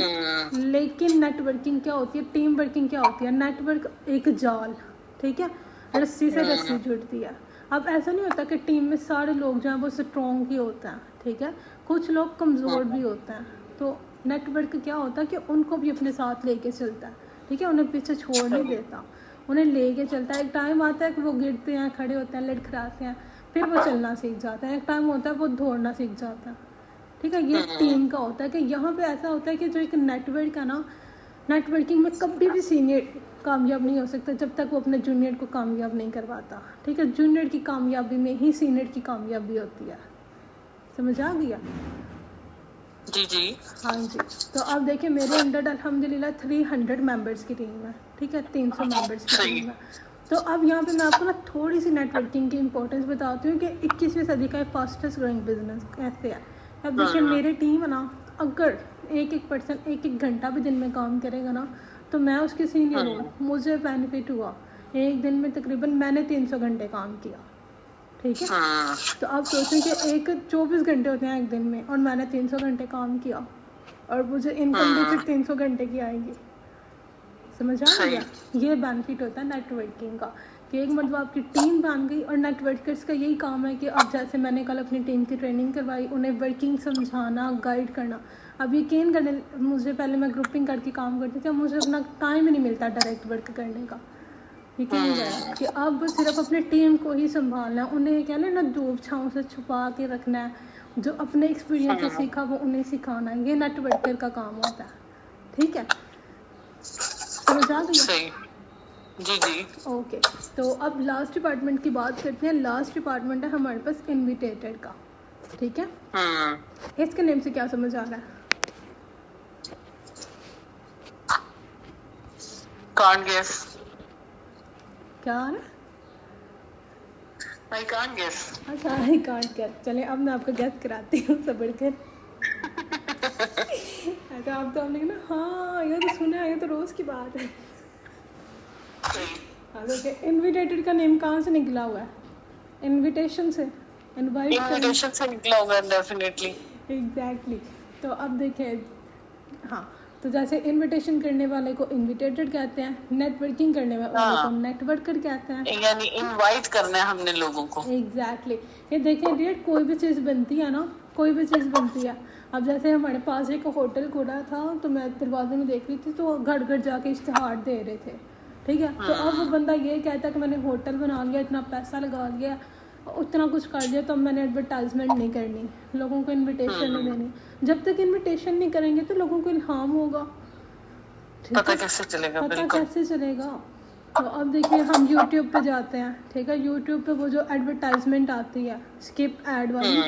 लेकिन नेटवर्किंग क्या होती है, टीम वर्किंग क्या होती है। नेटवर्क एक जाल, ठीक है, रस्सी से रस्सी जुड़ती है। अब ऐसा नहीं होता कि टीम में सारे लोग जो हैं वो स्ट्रॉन्ग ही होते हैं, ठीक है, कुछ लोग कमज़ोर भी होते हैं। तो नेटवर्क क्या होता है कि उनको भी अपने साथ लेके चलता है, ठीक है, उन्हें पीछे छोड़ नहीं देता, उन्हें लेके चलता है। एक टाइम आता है कि वो गिरते हैं, खड़े होते हैं, लड़खड़ाते हैं, फिर वो चलना सीख जाता है। एक टाइम होता है वो दौड़ना सीख जाता है, ठीक है। ये टीम का होता है कि यहाँ पे ऐसा होता है कि जो एक नेटवर्क है ना, नेटवर्किंग में कभी भी सीनियर कामयाब नहीं हो सकता जब तक वो अपने जूनियर को कामयाब नहीं करवाता, ठीक है। जूनियर की कामयाबी में ही सीनियर की कामयाबी होती है, समझ आ गया? जी जी। हाँ जी। तो अब देखिए मेरे अंडर अल्हम्दुलिल्लाह 300 मेंबर्स की टीम है, ठीक है, 300 मेंबर्स की टीम है। तो अब यहाँ पे मैं आपको ना थोड़ी सी नेटवर्किंग की इंपॉर्टेंस बताती हूँ कि 21वीं सदी का फास्टेस्ट ग्रोइंग बिजनेस कैसे है। अब देखिए मेरी टीम है ना, अगर एक पर्सन एक घंटा भी दिन में काम करेगा ना तो मैं उसकी सीनियर हूँ, मुझे बेनिफिट हुआ। एक दिन में तकरीबन मैंने 300 घंटे काम किया, ठीक है। तो आप सोचें कि एक 24 घंटे होते हैं एक दिन में और मैंने 300 घंटे काम किया और मुझे इनकम भी फिर 300 घंटे की आएगी, समझ आ गया? ये बेनिफिट होता है नेटवर्किंग का कि एक मतलब आपकी टीम बन गई। और नेटवर्कर्स का यही काम है कि अब जैसे मैंने कल अपनी टीम की ट्रेनिंग करवाई, उन्हें वर्किंग समझाना, गाइड करना। अब यकीन करने, मुझे पहले मैं ग्रुपिंग करके काम करती थी, अब मुझे अपना टाइम ही नहीं मिलता डायरेक्ट वर्क करने का। यकीन करें कि अब सिर्फ अपनी टीम को ही संभालना है, उन्हें क्या ना धूप छाँव से छुपा के रखना है, जो अपने एक्सपीरियंस से सीखा वो उन्हें सिखाना है। ये नेटवर्कर का काम होता है, ठीक है, समझ आ गई? जी जी। ओके। तो अब लास्ट डिपार्टमेंट की बात करते हैं। लास्ट डिपार्टमेंट है हमारे पास इनविटेटेड का, ठीक है। इसके नेम से क्या समझ आ रहा है? Can't guess. क्या आ रहा है? I can't guess. अच्छा, आई कांट गेस। चले अब मैं आपको गेस कराती हूँ, सब्र कर। अच्छा आप तो हमने कहा ना, हाँ ये तो सुना है, ये तो रोज़ की बात है। ओके, इनविटेटेड का नेम कहाँ से निकला हुआ है? इनविटेशन से, इनविटेशन से निकला होगा डेफिनेटली। एग्जैक्टली। तो अब देखिए, हाँ, तो जैसे इनविटेशन करने वाले को इनविटेटेड कहते हैं, नेटवर्किंग करने वाले को नेटवर्कर कहते हैं, यानी इनवाइट करना है हमने लोगों को। एग्जैक्टली। ये देखें डियर, कोई भी चीज़ बनती है ना, कोई भी चीज़ बनती है। अब जैसे हमारे पास एक होटल खुला था तो मैं दरवाजे में देख रही थी तो घर घर जाके इश्तेहार दे रहे थे, ठीक है। तो अब वो बंदा ये कहता है कि मैंने होटल बना लिया, इतना पैसा लगा लिया, उतना कुछ कर लिया, तो अब मैंने एडवर्टाइजमेंट नहीं करनी, लोगों को इनविटेशन नहीं देनी। जब तक इनविटेशन नहीं करेंगे तो लोगों को इल्हाम होगा, पता कैसे चलेगा? पता कैसे चलेगा? तो अब देखिए हम YouTube पे जाते हैं, ठीक है, YouTube पे वो जो एडवर्टाइजमेंट आती है स्किप ऐड वाली,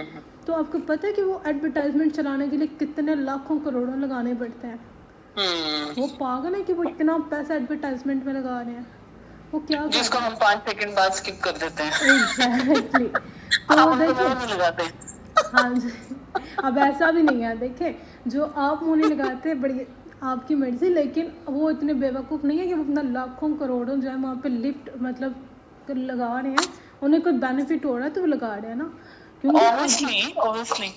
तो आपको पता है कि वो एडवर्टाइजमेंट चलाने के लिए कितने लाखों करोड़ों लगाने पड़ते हैं। वो पागल है कि वो इतना पैसा एडवर्टाइजमेंट में लगा रहे हैं। वो क्या जिसको हम 5 सेकंड बाद स्किप कर देते हैं। एग्जैक्टली। तो देखिए, लगाते। हाँ जी, अब ऐसा भी नहीं है, देखें जो आप मुँह नहीं लगाते हैं बड़ी आपकी मर्जी, लेकिन वो इतने बेवकूफ़ नहीं है कि वो अपना लाखों करोड़ों जो है वहाँ पे लिफ्ट मतलब लगा रहे हैं, उन्हें कोई बेनिफिट हो रहा है तो वो लगा रहे हैं ना, ऑब्वियसली।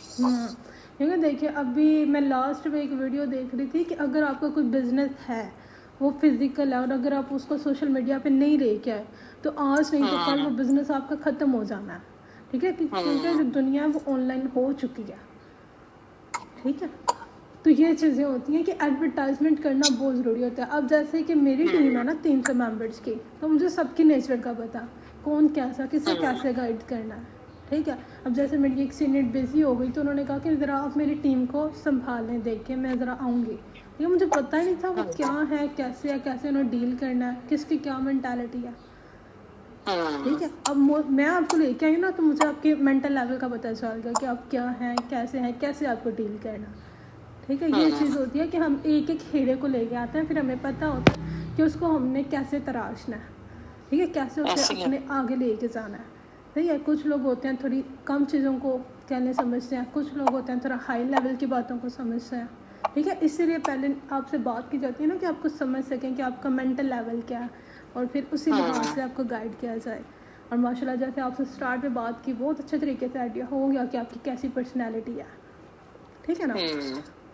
क्योंकि देखिए अभी मैं लास्ट में एक वीडियो देख रही थी कि अगर आपका कोई बिजनेस है वो फिजिकल है और अगर आप उसको सोशल मीडिया पे नहीं लेके आए तो आज नहीं तो कल वो बिजनेस आपका ख़त्म हो जाना है, ठीक है, क्योंकि जो दुनिया है वो ऑनलाइन हो चुकी है, ठीक है। तो ये चीज़ें होती हैं कि एडवर्टाइजमेंट करना बहुत ज़रूरी होता है। अब जैसे कि मेरी टीम है ना 300 मेंबर्स की, तो मुझे सबकी नेचर का पता, कौन कैसा किसे कैसे गाइड करना है, ठीक है। अब जैसे मेरी एक सीनियर बिजी हो गई तो उन्होंने कहा कि ज़रा आप मेरी टीम को संभालें, देखें, मैं ज़रा आऊँगी, ये मुझे पता ही नहीं था वो क्या है, कैसे उन्हें डील करना है, किसकी क्या मेंटालिटी है, ठीक है। अब मैं आपको लेके आई ना तो मुझे आपके मेंटल लेवल का पता चल गया कि आप क्या हैं, कैसे आपको डील करना, ठीक है। ये चीज़ होती है कि हम एक एक हीरे को लेके आते हैं, फिर हमें पता होता है कि उसको हमने कैसे तराशना है, ठीक है, कैसे उसे अपने आगे लेके जाना है, ठीक है। कुछ लोग होते हैं थोड़ी कम चीज़ों को कहने समझते हैं, कुछ लोग होते हैं थोड़ा हाई लेवल की बातों को समझते हैं, ठीक है। इसीलिए पहले आपसे बात की जाती है ना कि आपको समझ सकें कि आपका मेंटल लेवल क्या है और फिर उसी लिहाज से आपको गाइड किया जाए। और माशाल्लाह जैसे आपसे स्टार्ट में बात की बहुत अच्छे तरीके से आइडिया हो गया कि आपकी कैसी पर्सनैलिटी है, ठीक है ना।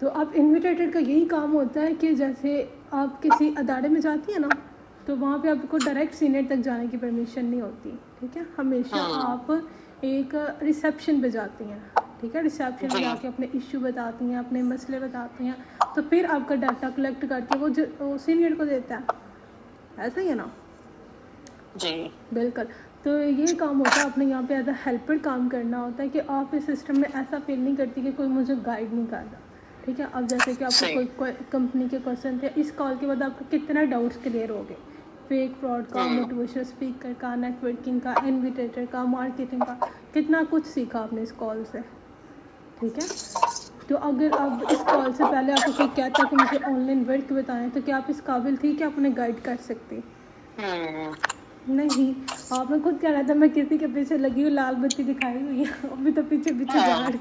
तो अब इन्विटेटेड का यही काम होता है कि जैसे आप किसी अदारे में जाती है ना तो वहाँ पे आपको डायरेक्ट सीनियर तक जाने की परमिशन नहीं होती, ठीक है। हमेशा आप एक रिसेप्शन पे जाती हैं, ठीक है, रिसेप्शन में जाके अपने इश्यू बताती हैं, अपने मसले बताती हैं, तो फिर आपका डाटा कलेक्ट करके वो सीनियर को देता है, ऐसा ही है ना जी। बिल्कुल। तो ये काम होता है अपने यहाँ पे एज अ हेल्पर काम करना होता है कि आप इस सिस्टम में ऐसा फील नहीं करती कि कोई मुझे गाइड नहीं कर रहा, ठीक है। अब जैसे कि आपको कोई कंपनी के क्वेश्चन थे, इस कॉल के बाद आपको कितना डाउट्स क्लियर हो गए, फेक फ्रॉड का, मोटिवेशनल स्पीकर का, नेटवर्किंग का, इन्विटेटर का, मार्केटिंग का, कितना कुछ सीखा आपने इस कॉल से, ठीक है। तो अगर आप इस कॉल से पहले आपको कोई कहता है कि मुझे ऑनलाइन वर्क बताएं तो क्या आप इस काबिल थी कि आप उन्हें गाइड कर सकती? नहीं, आपने खुद कह रहा था मैं किसी के पीछे लगी हूँ, लाल बत्ती दिखाई हुई है, अभी तो पीछे जा रही।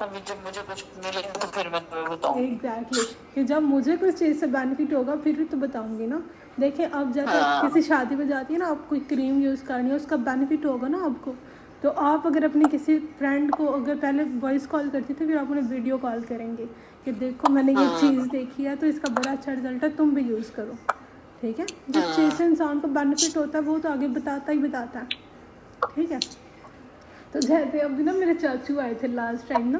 अभी जब मुझे कुछ मिलेगा तो फिर मैं तुम्हें बताऊंगी। एग्जैक्टली, कि जब मुझे कुछ चीज़ से बेनिफिट होगा फिर भी तो बताऊंगी ना। देखिए अब जैसे किसी शादी में जाती है ना, आप कोई क्रीम यूज़ करनी है, उसका बेनिफिट होगा ना आपको, तो आप अगर अपनी किसी फ्रेंड को अगर पहले वॉइस कॉल करती थी फिर आप उन्हें वीडियो कॉल करेंगे कि देखो मैंने ये चीज़ देखी है तो इसका बड़ा अच्छा रिजल्ट है, तुम भी यूज़ करो, ठीक है। जिस चीज़ से इंसान को बेनिफिट होता है वो तो आगे बताता है, ठीक है। तो जैसे अभी ना मेरे चाचू आए थे लास्ट टाइम ना,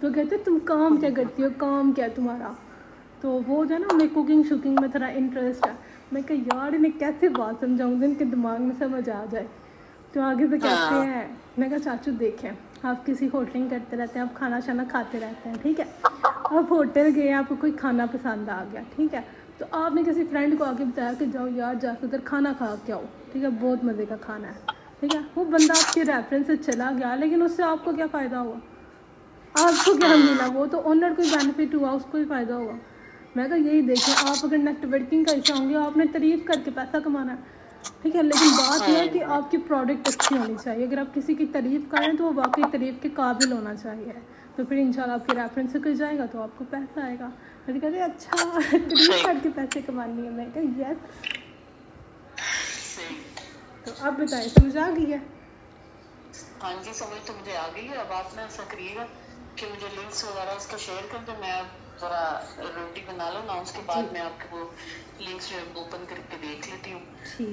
तो कहते तुम काम क्या करती हो, काम क्या तुम्हारा, तो वो जो है ना उन्हें कुकिंग शुकिंग में थोड़ा इंटरेस्ट है। मैं कहा यार इन्हें कैसे बात समझाऊंगी इनके दिमाग में समझ आ जाए, तो आगे से कहते हैं, मैं कहा चाचू देखें आप किसी होटलिंग करते रहते हैं, आप खाना शाना खाते रहते हैं, ठीक है। आप होटल गए, आपको कोई खाना पसंद आ गया, ठीक है, तो आपने किसी फ्रेंड को आके बताया कि जाओ यार जाकर उधर खाना खा के आओ, ठीक है, बहुत मज़े का खाना है, ठीक है। वो बंदा आपके रेफरेंस से चला गया लेकिन उससे आपको क्या फ़ायदा हुआ, आपको क्या मिला, वो तो ओनर को ही बेनिफिट हुआ, उसको ही फ़ायदा हुआ। मैं तो यही देखें, आप अगर नेटवर्किंग का हिस्सा होंगे आपने तारीफ़ करके पैसा कमाना है, ठीक है, लेकिन बात यह है कि आपकी प्रोडक्ट अच्छी होनी चाहिए। अगर आप किसी की तारीफ़ करें तो वो वाकई तारीफ़ के काबिल होना चाहिए, तो फिर इंशाल्लाह आपके रेफरेंस से कोई जाएगा तो आपको पैसा आएगा। फिर कहते अच्छा तारीफ़ करके पैसे कमानी है, मैं कहा यस। तो आप बताएं समझ आ गई है? हाँ जी समझ तो मुझे आ गई है। अब आप ना ऐसा करिएगा कि मुझे लिंक्स वगैरह उसका शेयर कर दो, मैं ज़रा रोटी बना लो ना, उसके बाद मैं आपको वो लिंक्स जो ओपन करके देख लेती हूँ,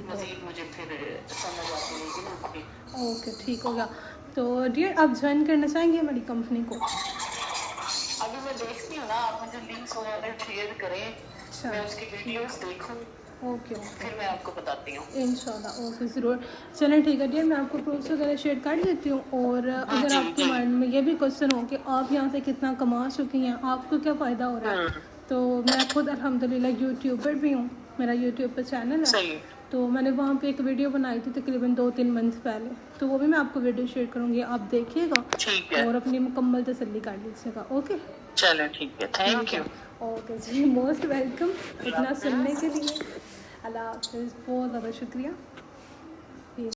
मज़ीद मुझे फिर समझ आती रहेगी ना उसकी। ओके ठीक होगा। तो डियर आप ज्वाइन करना चाहेंगे हमारी कंपनी को? अभी मैं देखती हूँ ना, आप मुझे लिंक्स वगैरह शेयर करें, मैं उसकी वीडियोस देखूँ, ओके फिर मैं आपको बताती हूँ इंशाल्लाह। ओके ज़रूर, चलें ठीक है डियर, मैं आपको प्रूफ्स वगैरह शेयर कर देती हूँ। और अगर आपके माइंड में ये भी क्वेश्चन हो कि आप यहाँ से कितना कमा चुकी हैं, आपको क्या फ़ायदा हो रहा है, तो मैं खुद अल्हम्दुलिल्लाह यूट्यूबर भी हूँ, मेरा यूट्यूब पर चैनल है, तो मैंने वहाँ पे एक वीडियो बनाई थी तकरीबन 2-3 मंथ पहले, तो वो भी मैं आपको वीडियो शेयर करूँगी, आप देखिएगा और अपनी मुकम्मल तसल्ली कर लीजिएगा। ओके चलो ठीक है, थैंक यू। ओके जी, मोस्ट वेलकम इतना सुनने के लिए। अल्लाह हाफ़िज़, बहुत ज़्यादा शुक्रिया।